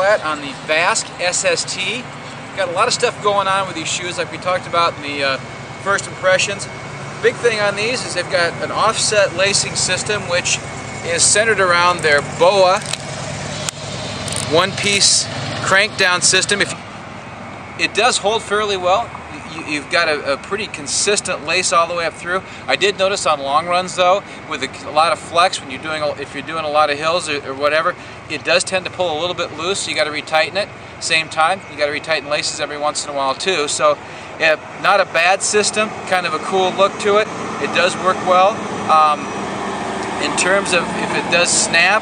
flat on the Vasque SST. Got a lot of stuff going on with these shoes like we talked about in the first impressions. Big thing on these is they've got an offset lacing system which is centered around their BOA one-piece crank down system. It does hold fairly well. You've got a pretty consistent lace all the way up through. I did notice on long runs though, with a lot of flex, when if you're doing a lot of hills or whatever, it does tend to pull a little bit loose, so you got to retighten it. Same time, you got to retighten laces every once in a while too. So, not a bad system, kind of a cool look to it. It does work well. In terms of if it does snap,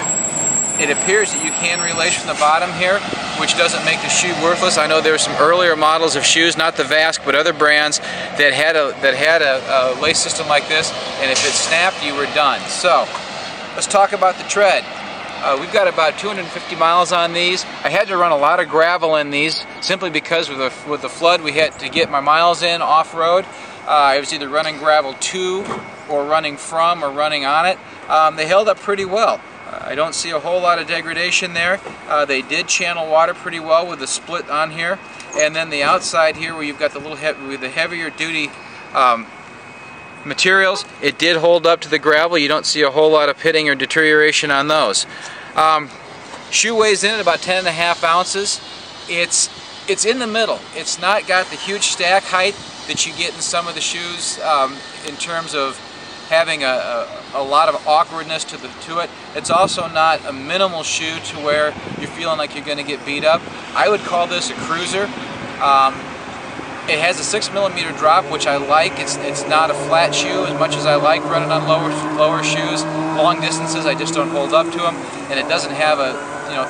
it appears that you can relace from the bottom here, which doesn't make the shoe worthless. I know there were some earlier models of shoes, not the Vasque, but other brands that had a lace system like this, and if it snapped, you were done. So, let's talk about the tread. We've got about 250 miles on these. I had to run a lot of gravel in these simply because with the flood we had to get my miles in off-road. I was either running gravel to, or running from, or running on it. They held up pretty well. I don't see a whole lot of degradation there. They did channel water pretty well with the split on here. And then the outside here where you've got the with the heavier duty materials, it did hold up to the gravel. You don't see a whole lot of pitting or deterioration on those. Shoe weighs in at about 10.5 ounces. It's in the middle. It's not got the huge stack height that you get in some of the shoes in terms of having a lot of awkwardness to it. It's also not a minimal shoe to where you're feeling like you're going to get beat up. I would call this a cruiser. It has a 6mm drop, which I like. It's not a flat shoe as much as I like running on lower shoes. Long distances, I just don't hold up to them, and it doesn't have a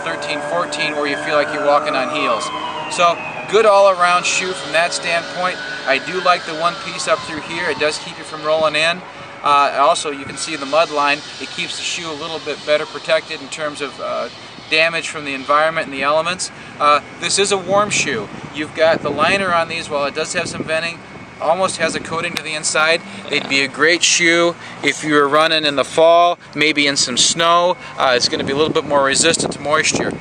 13, 14 where you feel like you're walking on heels. So good all-around shoe from that standpoint. I do like the one piece up through here. It does keep you from rolling in. Also, you can see the mud line. It keeps the shoe a little bit better protected in terms of damage from the environment and the elements. This is a warm shoe. You've got the liner on these, while it does have some venting, almost has a coating to the inside. They'd be a great shoe if you were running in the fall, maybe in some snow. It's going to be a little bit more resistant to moisture.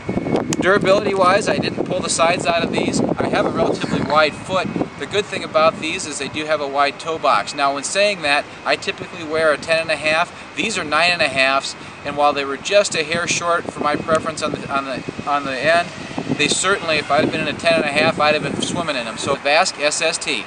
Durability wise, I didn't pull the sides out of these. I have a relatively wide foot. The good thing about these is they do have a wide toe box. Now when saying that, I typically wear a 10.5. These are 9.5s, and while they were just a hair short for my preference on the end, they certainly, if I'd have been in a 10.5, I'd have been swimming in them. So Vasque SST.